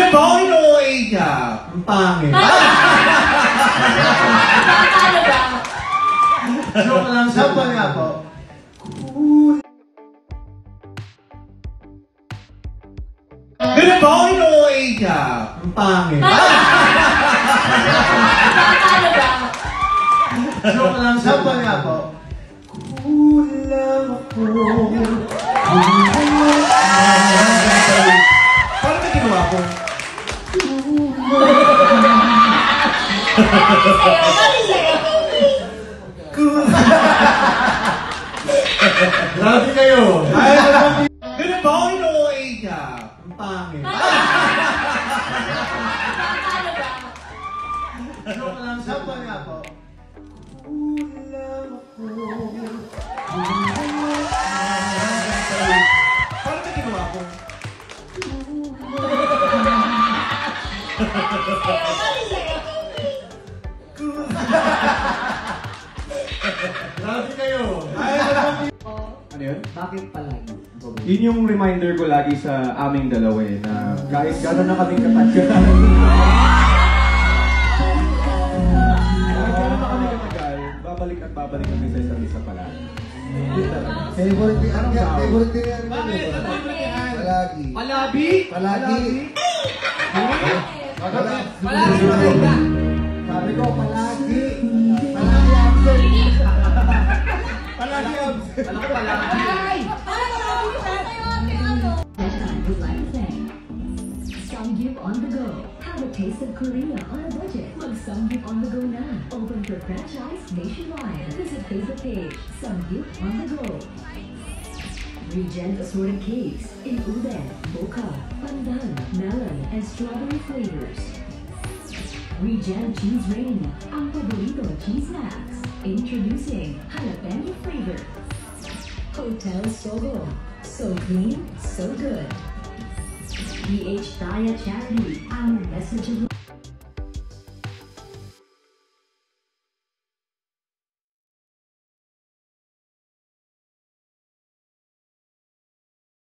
Binabawi ng OA niya. Ang pangit. Joke lang. Sample nga po. Binabawi ng OA niya. Ang pangit. Joke lang. Sample nga po. Kulang ako. Paano ka ginawa ko? Grabe kayo. Binabawi ng OA niya. Ang pangit. Joke lang. Sample nga po. Kulang ako. Paano ka ginawa ko? Grabe kayo. Ano yun? Bakit palagi? Yun yung reminder ko lagi sa aming dalawa eh, na kahit gano'n na kaming katagal. Kahit gano'n na kami katagal, babalik at babalik kami sa isa't isa palagi. Yun talaga. Favorite din yan. Favorite din yan. Palagi. Palabi? Palagi. Sabi ko, palagi. Palagi absent. Palagi absent. Alam ko palagi. Samgyup on the go. Have a taste of Korea on a budget. Mag Samgyup on the go na. Open for franchise nationwide. Visit Facebook page. Samgyup on the go. Regent assorted cakes in ube, mocha, pandan, melon, and strawberry flavors. Regent cheese rain, ang paborito cheese snacks. Introducing jalapeno flavor. Hotel Sogo, so clean, so good. PH Thaya Charity, our message of